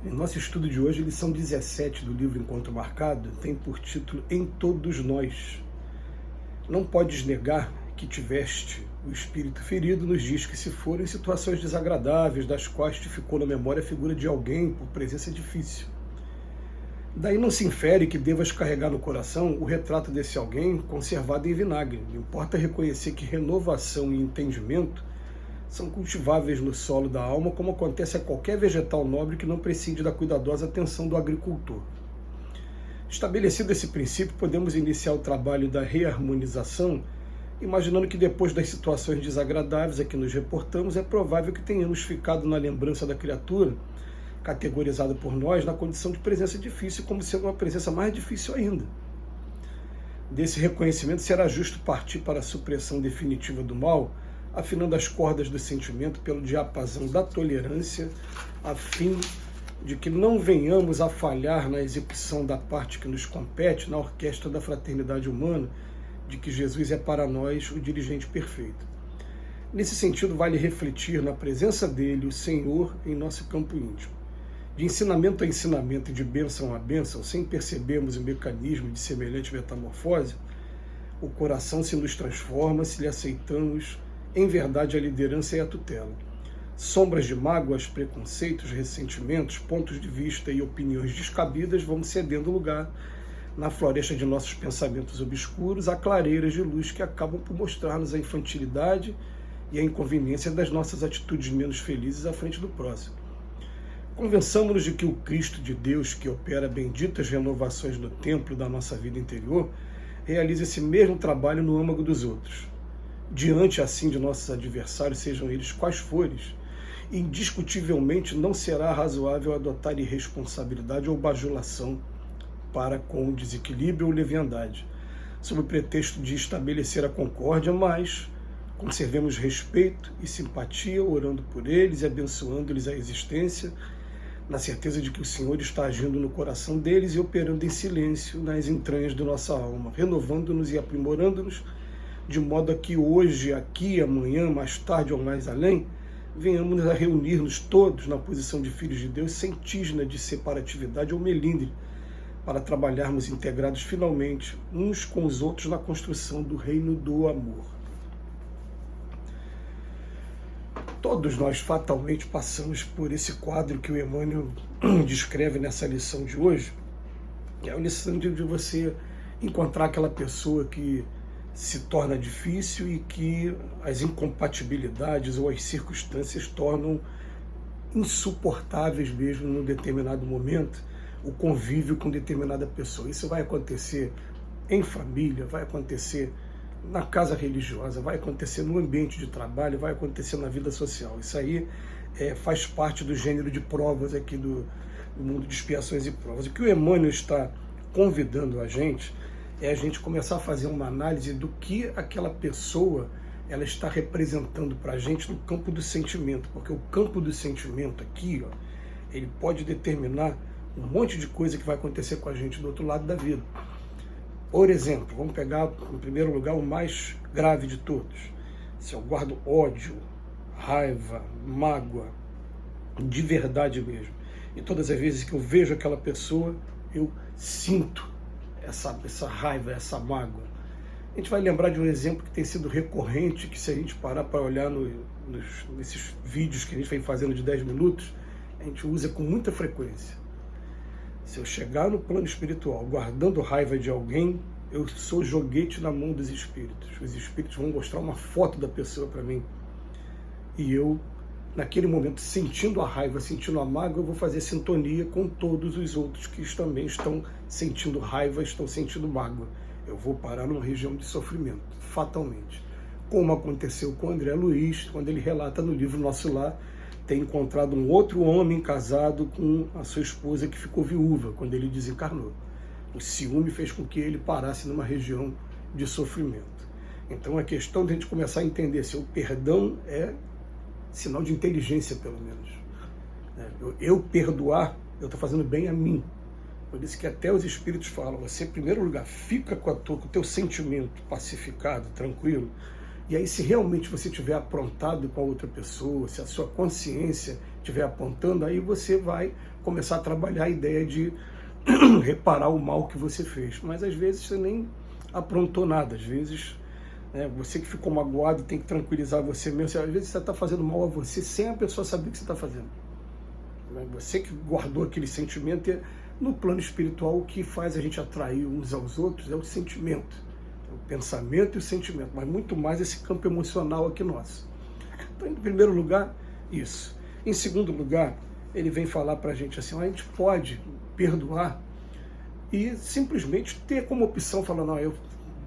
Em nosso estudo de hoje, lição 17 do livro Encontro Marcado, tem por título Em Todos Nós. Não podes negar que tiveste o espírito ferido, nos diz que se foram em situações desagradáveis, das quais te ficou na memória a figura de alguém por presença difícil. Daí não se infere que devas carregar no coração o retrato desse alguém conservado em vinagre. Importa reconhecer que renovação e entendimento são cultiváveis no solo da alma, como acontece a qualquer vegetal nobre que não prescinde da cuidadosa atenção do agricultor. Estabelecido esse princípio, podemos iniciar o trabalho da reharmonização, imaginando que depois das situações desagradáveis a que nos reportamos, é provável que tenhamos ficado na lembrança da criatura, categorizada por nós na condição de presença difícil, como sendo uma presença mais difícil ainda. Desse reconhecimento será justo partir para a supressão definitiva do mal, afinando as cordas do sentimento pelo diapasão da tolerância, a fim de que não venhamos a falhar na execução da parte que nos compete na orquestra da fraternidade humana, de que Jesus é para nós o dirigente perfeito. Nesse sentido, vale refletir na presença dele, o Senhor, em nosso campo íntimo. De ensinamento a ensinamento e de bênção a bênção, sem percebermos o mecanismo de semelhante metamorfose, o coração se nos transforma se lhe aceitamos em verdade a liderança e a tutela. Sombras de mágoas, preconceitos, ressentimentos, pontos de vista e opiniões descabidas vão cedendo lugar na floresta de nossos pensamentos obscuros a clareiras de luz que acabam por mostrar-nos a infantilidade e a inconveniência das nossas atitudes menos felizes à frente do próximo. Convençamos-nos de que o Cristo de Deus, que opera benditas renovações no templo da nossa vida interior, realiza esse mesmo trabalho no âmago dos outros. Diante, assim, de nossos adversários, sejam eles quais forem, indiscutivelmente não será razoável adotar irresponsabilidade ou bajulação para com o desequilíbrio ou leviandade, sob o pretexto de estabelecer a concórdia, mas conservemos respeito e simpatia, orando por eles e abençoando-lhes a existência, na certeza de que o Senhor está agindo no coração deles e operando em silêncio nas entranhas da nossa alma, renovando-nos e aprimorando-nos, de modo a que hoje, aqui, amanhã, mais tarde ou mais além, venhamos a reunir-nos todos na posição de filhos de Deus, sem tisna de separatividade ou melindre, para trabalharmos integrados finalmente uns com os outros na construção do reino do amor. Todos nós fatalmente passamos por esse quadro que o Emmanuel descreve nessa lição de hoje. É a lição de você encontrar aquela pessoa que se torna difícil e que as incompatibilidades ou as circunstâncias tornam insuportáveis mesmo num determinado momento o convívio com determinada pessoa. Isso vai acontecer em família, vai acontecer na casa religiosa, vai acontecer no ambiente de trabalho, vai acontecer na vida social. Isso aí faz parte do gênero de provas aqui do mundo de expiações e provas. O que o Emmanuel está convidando a gente é a gente começar a fazer uma análise do que aquela pessoa ela está representando para a gente no campo do sentimento, porque o campo do sentimento aqui, ele pode determinar um monte de coisa que vai acontecer com a gente do outro lado da vida. Por exemplo, vamos pegar, em primeiro lugar, o mais grave de todos. Se eu guardo ódio, raiva, mágoa, de verdade mesmo, e todas as vezes que eu vejo aquela pessoa, eu sinto essa raiva, essa mágoa. A gente vai lembrar de um exemplo que tem sido recorrente, que se a gente parar para olhar nesses vídeos que a gente vem fazendo de 10 minutos, a gente usa com muita frequência. Se eu chegar no plano espiritual guardando raiva de alguém, eu sou joguete na mão dos espíritos. Os espíritos vão mostrar uma foto da pessoa para mim. E eu, naquele momento, sentindo a raiva, sentindo a mágoa, eu vou fazer sintonia com todos os outros que também estão sentindo raiva, estão sentindo mágoa. Eu vou parar numa região de sofrimento, fatalmente. Como aconteceu com André Luiz, quando ele relata no livro Nosso Lar, ter encontrado um outro homem casado com a sua esposa que ficou viúva quando ele desencarnou. O ciúme fez com que ele parasse numa região de sofrimento. Então a questão de a gente começar a entender se o perdão é sinal de inteligência, pelo menos. Eu perdoar, eu estou fazendo bem a mim. Por isso que até os espíritos falam, você, em primeiro lugar, fica com o teu sentimento pacificado, tranquilo, E aí, se realmente você tiver aprontado com a outra pessoa, se a sua consciência estiver apontando, aí você vai começar a trabalhar a ideia de reparar o mal que você fez. Mas às vezes você nem aprontou nada, às vezes você que ficou magoado tem que tranquilizar você mesmo. Às vezes você está fazendo mal a você sem a pessoa saber o que você está fazendo. Você que guardou aquele sentimento. E no plano espiritual, o que faz a gente atrair uns aos outros é o sentimento, o pensamento e o sentimento, mas muito mais esse campo emocional aqui nosso. Então, em primeiro lugar, isso. Em segundo lugar, ele vem falar para a gente assim, a gente pode perdoar e simplesmente ter como opção, falar, não, eu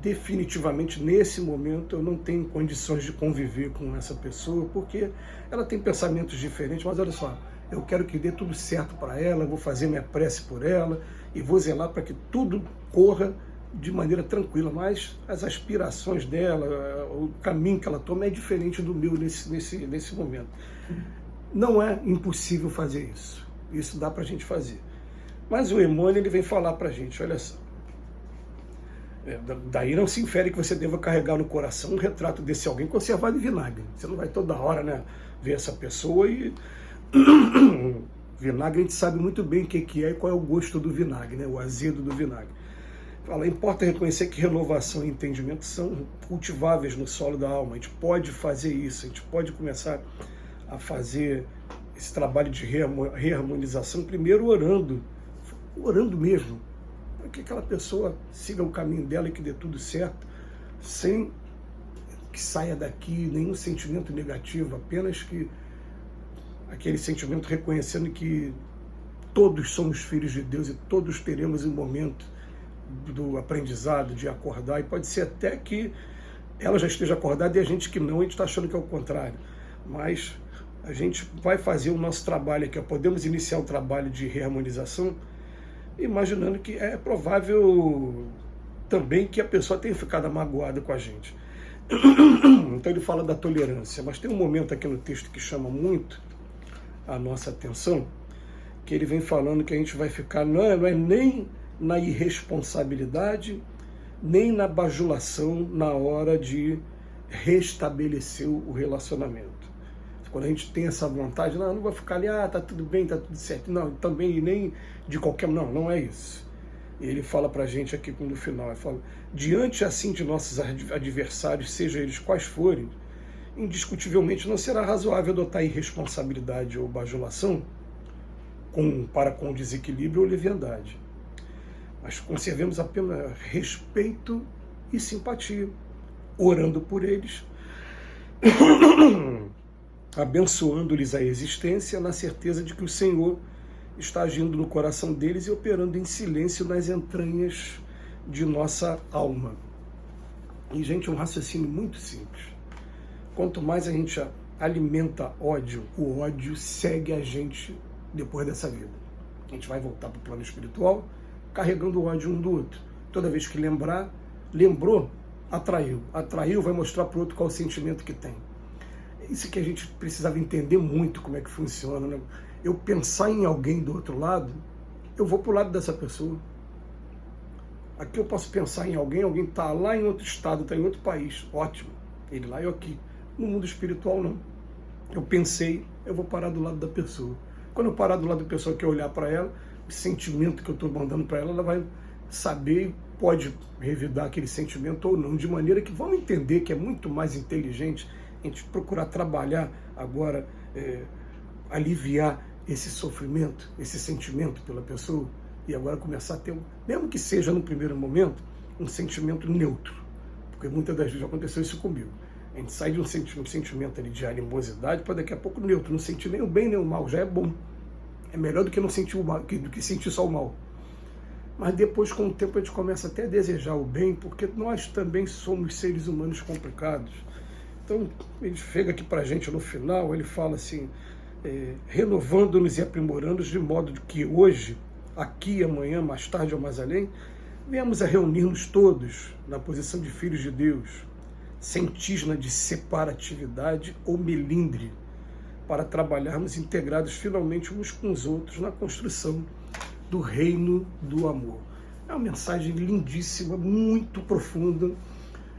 definitivamente nesse momento eu não tenho condições de conviver com essa pessoa, porque ela tem pensamentos diferentes, mas olha só, eu quero que dê tudo certo para ela, vou fazer minha prece por ela e vou zelar para que tudo corra de maneira tranquila, mas as aspirações dela, o caminho que ela toma é diferente do meu nesse momento. Não é impossível fazer isso, isso dá para a gente fazer. Mas o Emmanuel ele vem falar para a gente, olha só, daí não se infere que você deva carregar no coração um retrato desse alguém conservado em vinagre. Você não vai toda hora ver essa pessoa e... Vinagre a gente sabe muito bem o que é e qual é o gosto do vinagre, o azedo do vinagre. Fala, importa reconhecer que renovação e entendimento são cultiváveis no solo da alma. A gente pode fazer isso, a gente pode começar a fazer esse trabalho de reharmonização, primeiro orando mesmo, para que aquela pessoa siga o caminho dela e que dê tudo certo, sem que saia daqui nenhum sentimento negativo, apenas que aquele sentimento reconhecendo que todos somos filhos de Deus e todos teremos um momento do aprendizado, de acordar, e pode ser até que ela já esteja acordada e a gente que não, a gente está achando que é o contrário, mas a gente vai fazer o nosso trabalho aqui, podemos iniciar o trabalho de reharmonização, imaginando que é provável também que a pessoa tenha ficado magoada com a gente. Então ele fala da tolerância, mas tem um momento aqui no texto que chama muito a nossa atenção, que ele vem falando que a gente vai ficar, não é nem na irresponsabilidade, nem na bajulação na hora de restabelecer o relacionamento. Quando a gente tem essa vontade, não vai ficar ali, tá tudo bem, tá tudo certo. Não, também nem de qualquer... Não é isso. E ele fala pra gente aqui no final, ele fala, diante assim de nossos adversários, sejam eles quais forem, indiscutivelmente não será razoável adotar irresponsabilidade ou bajulação para com desequilíbrio ou leviandade. Mas conservemos apenas respeito e simpatia, orando por eles, abençoando-lhes a existência, na certeza de que o Senhor está agindo no coração deles e operando em silêncio nas entranhas de nossa alma. E, gente, é um raciocínio muito simples. Quanto mais a gente alimenta ódio, o ódio segue a gente depois dessa vida. A gente vai voltar para o plano espiritual carregando o ódio um do outro. Toda vez que lembrou, atraiu. Atraiu, vai mostrar para o outro qual o sentimento que tem. Isso que a gente precisava entender muito como é que funciona. Eu pensar em alguém do outro lado, eu vou para o lado dessa pessoa. Aqui eu posso pensar em alguém está lá em outro estado, está em outro país, ótimo. Ele lá e eu aqui. No mundo espiritual, não. Eu pensei, eu vou parar do lado da pessoa. Quando eu parar do lado da pessoa que eu olhar para ela, o sentimento que eu estou mandando para ela, ela vai saber e pode revidar aquele sentimento ou não, de maneira que vamos entender que é muito mais inteligente a gente procurar trabalhar agora, aliviar esse sofrimento, esse sentimento pela pessoa, e agora começar a ter, mesmo que seja no primeiro momento, um sentimento neutro, porque muitas das vezes já aconteceu isso comigo. A gente sai de um sentimento ali de animosidade para daqui a pouco neutro, não sentir nem o bem nem o mal, já é bom. É melhor do que não sentir o mal, do que sentir só o mal. Mas depois, com o tempo, a gente começa até a desejar o bem, porque nós também somos seres humanos complicados. Então, ele chega aqui para a gente no final, ele fala assim, renovando-nos e aprimorando-nos de modo que hoje, aqui, amanhã, mais tarde ou mais além, venhamos a reunir-nos todos na posição de filhos de Deus, sem tisna de separatividade ou melindre, para trabalharmos integrados finalmente uns com os outros na construção do reino do amor. É uma mensagem lindíssima, muito profunda,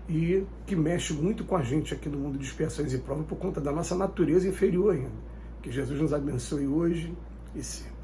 e que mexe muito com a gente aqui no mundo de expiações e provas por conta da nossa natureza inferior ainda. Que Jesus nos abençoe hoje e sempre.